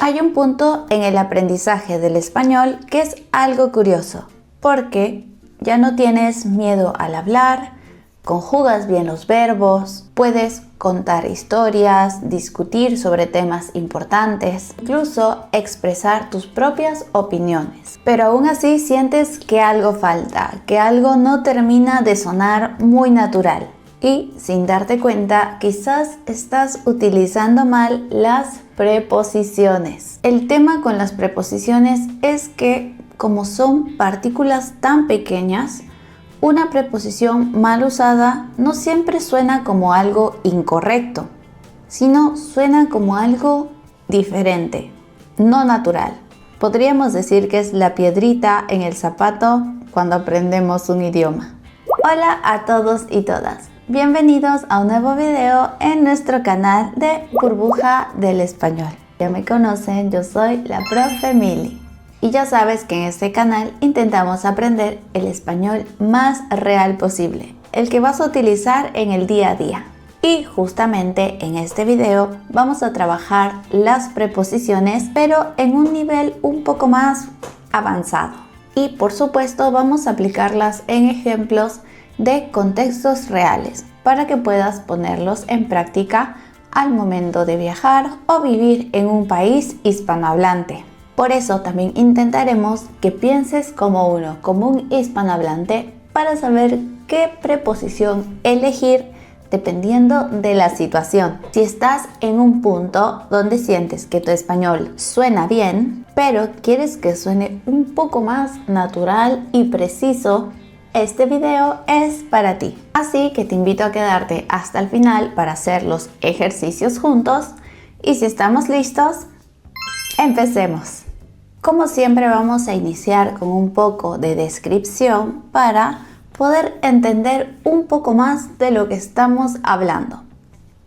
Hay un punto en el aprendizaje del español que es algo curioso, porque ya no tienes miedo al hablar, conjugas bien los verbos, puedes contar historias, discutir sobre temas importantes, incluso expresar tus propias opiniones. Pero aún así sientes que algo falta, que algo no termina de sonar muy natural. Y sin darte cuenta, quizás estás utilizando mal las preposiciones. El tema con las preposiciones es que, como son partículas tan pequeñas, una preposición mal usada no siempre suena como algo incorrecto, sino suena como algo diferente, no natural. Podríamos decir que es la piedrita en el zapato cuando aprendemos un idioma. Hola a todos y todas. Bienvenidos a un nuevo video en nuestro canal de Burbuja del Español. Ya me conocen, yo soy la profe Mili. Y ya sabes que en este canal intentamos aprender el español más real posible, el que vas a utilizar en el día a día. Y justamente en este video vamos a trabajar las preposiciones, pero en un nivel un poco más avanzado. Y por supuesto vamos a aplicarlas en ejemplos de contextos reales para que puedas ponerlos en práctica al momento de viajar o vivir en un país hispanohablante. Por eso también intentaremos que pienses como un hispanohablante para saber qué preposición elegir dependiendo de la situación. Si estás en un punto donde sientes que tu español suena bien, pero quieres que suene un poco más natural y preciso, este video es para ti. Así que te invito a quedarte hasta el final para hacer los ejercicios juntos. Y si estamos listos, empecemos. Como siempre vamos a iniciar con un poco de descripción para poder entender un poco más de lo que estamos hablando.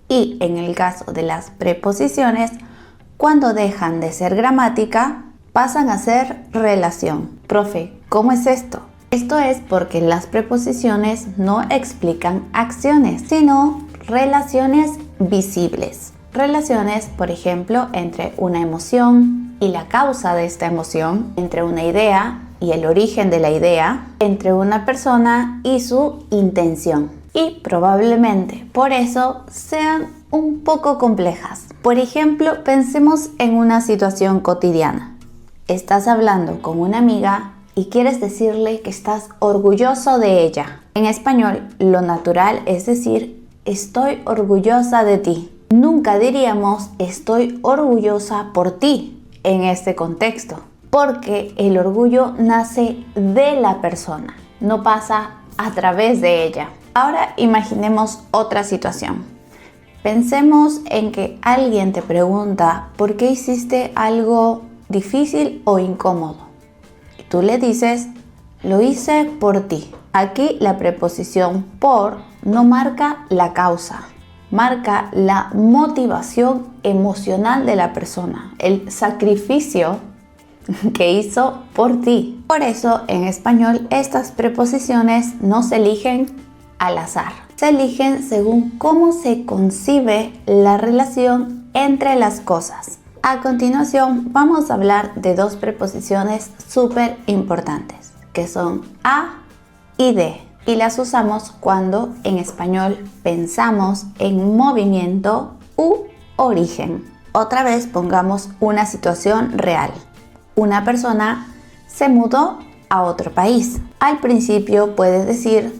Y en el caso de las preposiciones, cuando dejan de ser gramática, pasan a ser relación. Profe, ¿cómo es esto? Esto es porque las preposiciones no explican acciones, sino relaciones visibles. Relaciones, por ejemplo, entre una emoción y la causa de esta emoción, entre una idea y el origen de la idea, entre una persona y su intención. Y probablemente por eso sean un poco complejas. Por ejemplo, pensemos en una situación cotidiana. Estás hablando con una amiga y quieres decirle que estás orgulloso de ella. En español, lo natural es decir, estoy orgullosa de ti. Nunca diríamos estoy orgullosa por ti en este contexto, porque el orgullo nace de la persona, no pasa a través de ella. Ahora imaginemos otra situación. Pensemos en que alguien te pregunta por qué hiciste algo difícil o incómodo. Tú le dices, lo hice por ti. Aquí la preposición por no marca la causa, marca la motivación emocional de la persona, el sacrificio que hizo por ti. Por eso en español estas preposiciones no se eligen al azar, se eligen según cómo se concibe la relación entre las cosas. A continuación vamos a hablar de dos preposiciones súper importantes, que son a y de, y las usamos cuando en español pensamos en movimiento u origen. Otra vez pongamos una situación real. Una persona se mudó a otro país. Al principio puedes decir,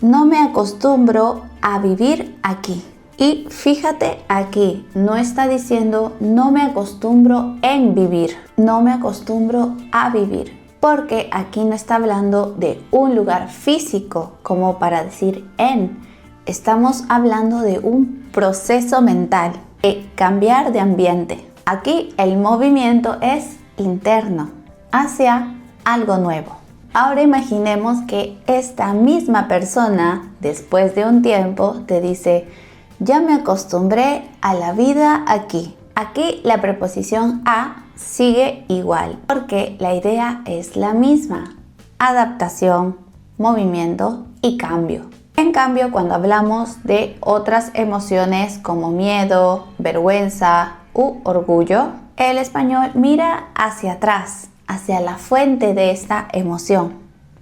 no me acostumbro a vivir aquí. Y fíjate aquí, no está diciendo no me acostumbro en vivir, no me acostumbro a vivir, porque aquí no está hablando de un lugar físico como para decir en. Estamos hablando de un proceso mental, de cambiar de ambiente. Aquí el movimiento es interno, hacia algo nuevo. Ahora imaginemos que esta misma persona, después de un tiempo, te dice, ya me acostumbré a la vida aquí. Aquí la preposición a sigue igual, porque la idea es la misma. Adaptación, movimiento y cambio. En cambio, cuando hablamos de otras emociones como miedo, vergüenza u orgullo, el español mira hacia atrás, hacia la fuente de esta emoción.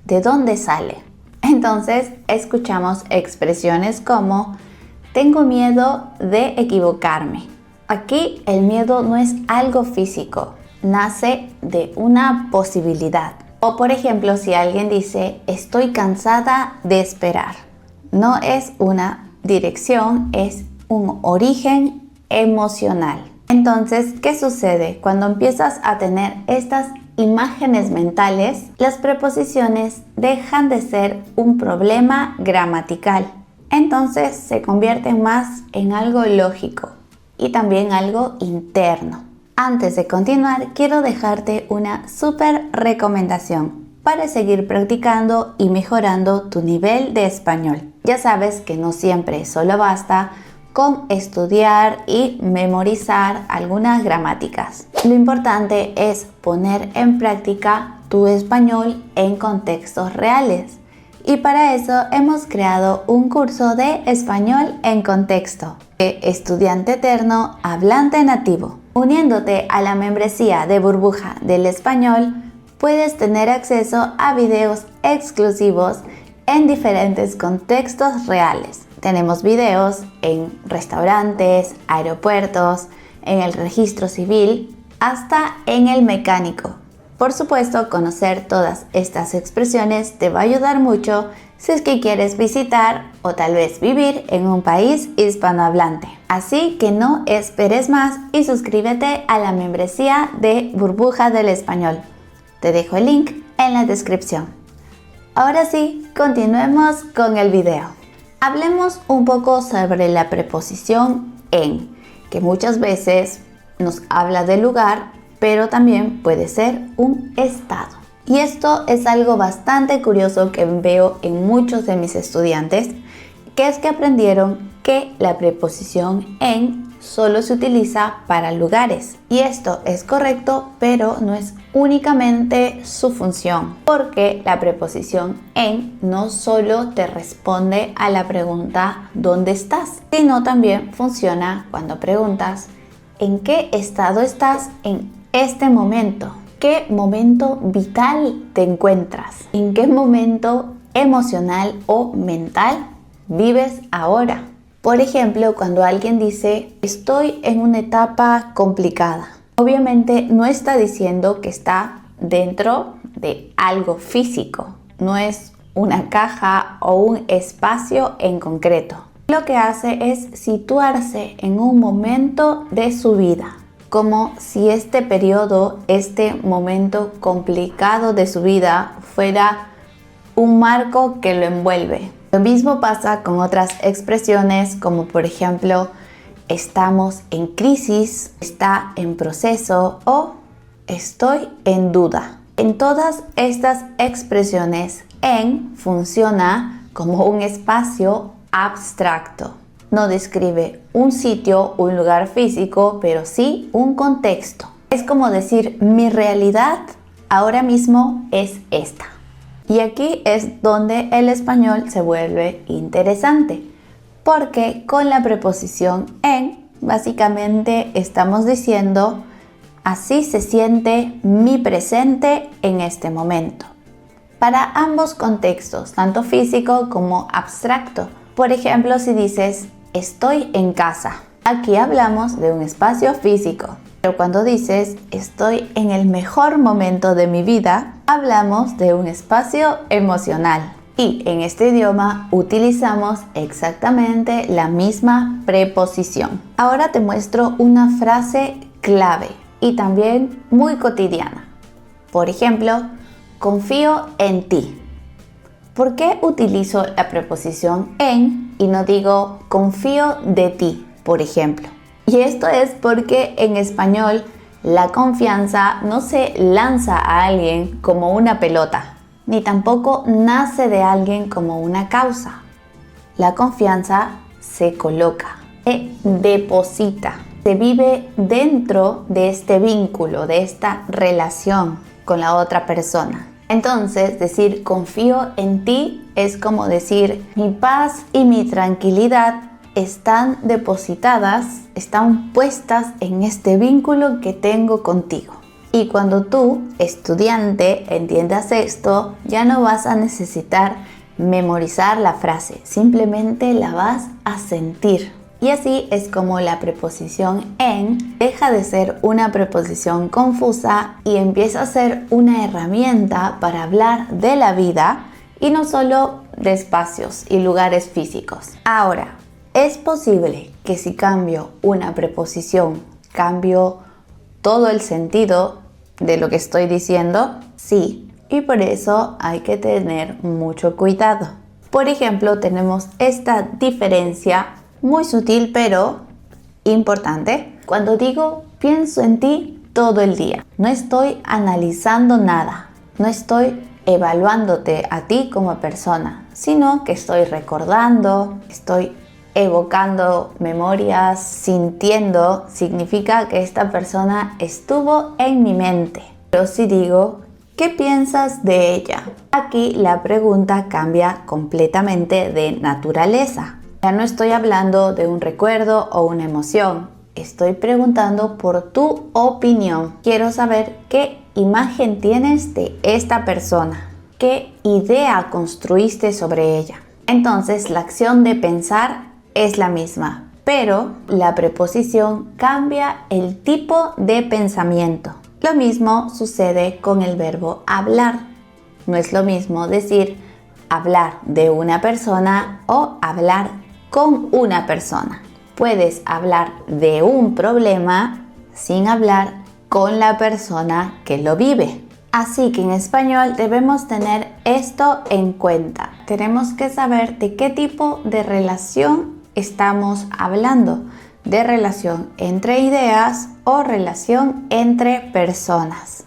¿De dónde sale? Entonces escuchamos expresiones como tengo miedo de equivocarme. Aquí el miedo no es algo físico, nace de una posibilidad. O por ejemplo, si alguien dice estoy cansada de esperar. No es una dirección, es un origen emocional. Entonces, ¿qué sucede? Cuando empiezas a tener estas imágenes mentales, las preposiciones dejan de ser un problema gramatical. Entonces se convierten más en algo lógico y también algo interno. Antes de continuar, quiero dejarte una súper recomendación para seguir practicando y mejorando tu nivel de español. Ya sabes que no siempre solo basta con estudiar y memorizar algunas gramáticas. Lo importante es poner en práctica tu español en contextos reales. Y para eso hemos creado un curso de español en contexto, de estudiante eterno, hablante nativo. Uniéndote a la membresía de Burbuja del Español, puedes tener acceso a videos exclusivos en diferentes contextos reales. Tenemos videos en restaurantes, aeropuertos, en el registro civil, hasta en el mecánico. Por supuesto, conocer todas estas expresiones te va a ayudar mucho si es que quieres visitar o tal vez vivir en un país hispanohablante. Así que no esperes más y suscríbete a la membresía de Burbuja del Español. Te dejo el link en la descripción. Ahora sí, continuemos con el video. Hablemos un poco sobre la preposición en, que muchas veces nos habla del lugar, pero también puede ser un estado. Y esto es algo bastante curioso que veo en muchos de mis estudiantes, que es que aprendieron que la preposición en solo se utiliza para lugares. Y esto es correcto, pero no es únicamente su función, porque la preposición en no solo te responde a la pregunta ¿dónde estás?, sino también funciona cuando preguntas ¿en qué estado estás en este momento? ¿Qué momento vital te encuentras? ¿En qué momento emocional o mental vives ahora? Por ejemplo, cuando alguien dice estoy en una etapa complicada, obviamente no está diciendo que está dentro de algo físico, no es una caja o un espacio en concreto. Lo que hace es situarse en un momento de su vida, como si este periodo, este momento complicado de su vida fuera un marco que lo envuelve. Lo mismo pasa con otras expresiones como por ejemplo estamos en crisis, está en proceso o estoy en duda. En todas estas expresiones en funciona como un espacio abstracto. No describe un sitio, un lugar físico, pero sí un contexto. Es como decir mi realidad ahora mismo es esta. Y aquí es donde el español se vuelve interesante, porque con la preposición en, básicamente estamos diciendo así se siente mi presente en este momento. Para ambos contextos, tanto físico como abstracto. Por ejemplo, si dices estoy en casa, aquí hablamos de un espacio físico. Pero cuando dices estoy en el mejor momento de mi vida, hablamos de un espacio emocional. Y en este idioma utilizamos exactamente la misma preposición. Ahora te muestro una frase clave y también muy cotidiana. Por ejemplo, confío en ti. ¿Por qué utilizo la preposición en y no digo confío de ti, por ejemplo? Y esto es porque en español la confianza no se lanza a alguien como una pelota, ni tampoco nace de alguien como una causa. La confianza se coloca, se deposita, se vive dentro de este vínculo, de esta relación con la otra persona. Entonces, decir confío en ti es como decir mi paz y mi tranquilidad están depositadas están puestas en este vínculo que tengo contigo. Y cuando tú, estudiante, entiendas esto, ya no vas a necesitar memorizar la frase, simplemente la vas a sentir. Y así es como la preposición en deja de ser una preposición confusa y empieza a ser una herramienta para hablar de la vida y no solo de espacios y lugares físicos. Ahora, es posible que si cambio una preposición, cambio todo el sentido de lo que estoy diciendo. Sí, y por eso hay que tener mucho cuidado. Por ejemplo, tenemos esta diferencia muy sutil pero importante. Cuando digo pienso en ti todo el día, no estoy analizando nada, no estoy evaluándote a ti como persona, sino que estoy recordando, estoy evocando memorias, sintiendo, significa que esta persona estuvo en mi mente. Pero si digo, ¿qué piensas de ella? Aquí la pregunta cambia completamente de naturaleza. Ya no estoy hablando de un recuerdo o una emoción. Estoy preguntando por tu opinión. Quiero saber qué imagen tienes de esta persona. ¿Qué idea construiste sobre ella? Entonces, la acción de pensar es la misma, pero la preposición cambia el tipo de pensamiento. Lo mismo sucede con el verbo hablar. No es lo mismo decir hablar de una persona o hablar con una persona. Puedes hablar de un problema sin hablar con la persona que lo vive. Así que en español debemos tener esto en cuenta. Tenemos que saber de qué tipo de relación estamos hablando, de relación entre ideas o relación entre personas.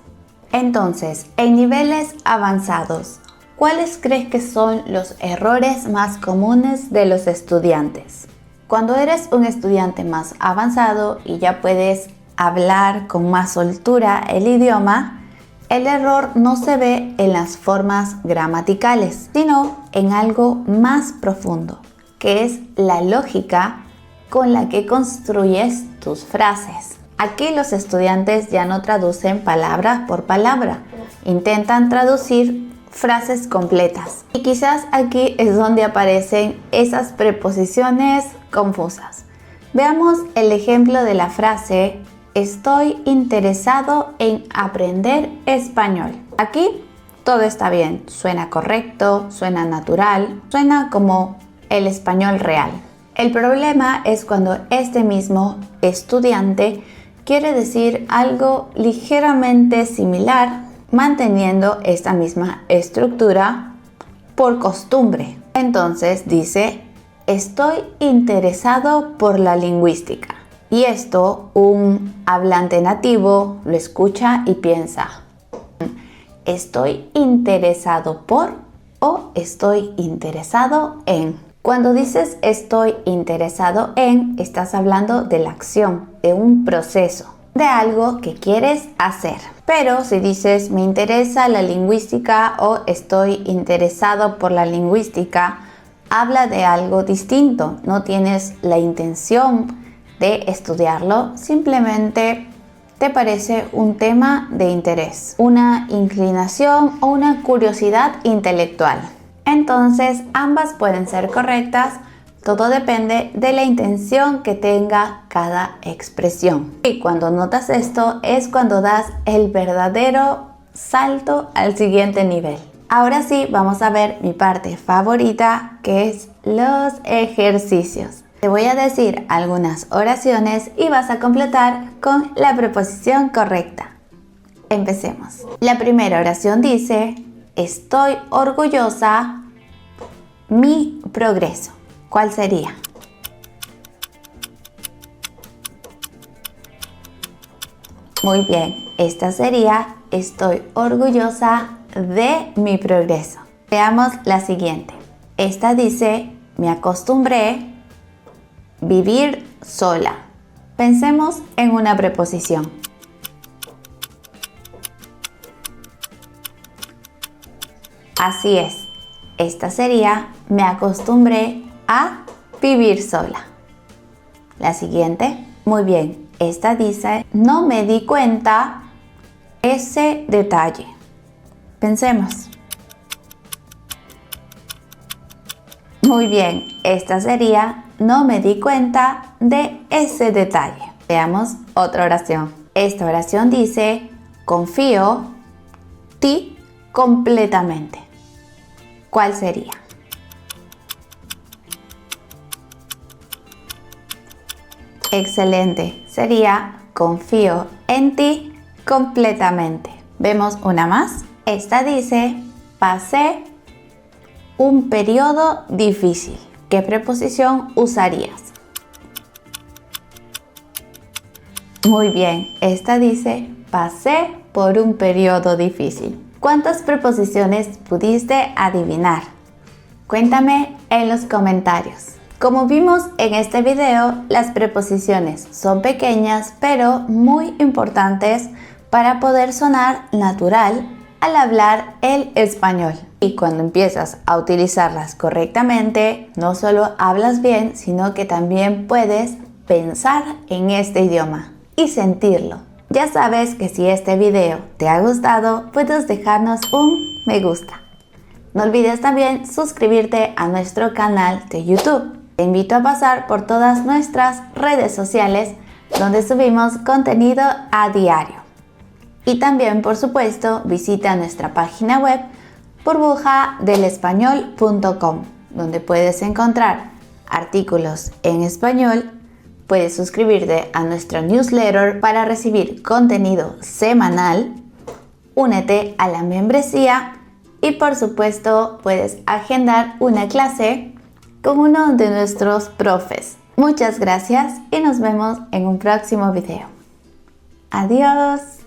Entonces, en niveles avanzados, ¿cuáles crees que son los errores más comunes de los estudiantes? Cuando eres un estudiante más avanzado y ya puedes hablar con más soltura el idioma, el error no se ve en las formas gramaticales, sino en algo más profundo, que es la lógica con la que construyes tus frases. Aquí los estudiantes ya no traducen palabra por palabra, intentan traducir frases completas. Y quizás aquí es donde aparecen esas preposiciones confusas. Veamos el ejemplo de la frase estoy interesado en aprender español. Aquí todo está bien, suena correcto, suena natural, suena como el español real. El problema es cuando este mismo estudiante quiere decir algo ligeramente similar, manteniendo esta misma estructura por costumbre. Entonces dice, estoy interesado por la lingüística. Y esto un hablante nativo lo escucha y piensa, estoy interesado por o estoy interesado en. Cuando dices estoy interesado en, estás hablando de la acción, de un proceso, de algo que quieres hacer. Pero si dices me interesa la lingüística o estoy interesado por la lingüística, habla de algo distinto, no tienes la intención de estudiarlo, simplemente te parece un tema de interés, una inclinación o una curiosidad intelectual. Entonces, ambas pueden ser correctas, todo depende de la intención que tenga cada expresión. Y cuando notas esto es cuando das el verdadero salto al siguiente nivel. Ahora sí, vamos a ver mi parte favorita, que es los ejercicios. Te voy a decir algunas oraciones y vas a completar con la preposición correcta. Empecemos. La primera oración dice, estoy orgullosa, mi progreso. ¿Cuál sería? Muy bien, esta sería, estoy orgullosa de mi progreso. Veamos la siguiente. Esta dice, me acostumbré vivir sola. Pensemos en una preposición. Así es. Esta sería, me acostumbré a vivir sola. La siguiente, Muy bien, esta dice, no me di cuenta ese detalle. Pensemos. Muy bien, esta sería, no me di cuenta de ese detalle. Veamos otra oración. Esta oración dice, confío ti completamente. ¿Cuál sería? Excelente, sería confío en ti completamente. Vemos una más. Esta dice, pasé un periodo difícil. ¿Qué preposición usarías? Muy bien, esta dice, pasé por un periodo difícil. ¿Cuántas preposiciones pudiste adivinar? Cuéntame en los comentarios. Como vimos en este video, las preposiciones son pequeñas pero muy importantes para poder sonar natural al hablar el español. Y cuando empiezas a utilizarlas correctamente, no solo hablas bien, sino que también puedes pensar en este idioma y sentirlo. Ya sabes que si este video te ha gustado, puedes dejarnos un me gusta. No olvides también suscribirte a nuestro canal de YouTube. Te invito a pasar por todas nuestras redes sociales donde subimos contenido a diario. Y también, por supuesto, visita nuestra página web burbujadelespañol.com, donde puedes encontrar artículos en español, puedes suscribirte a nuestro newsletter para recibir contenido semanal, únete a la membresía y, por supuesto, puedes agendar una clase con uno de nuestros profes. Muchas gracias y nos vemos en un próximo video. Adiós.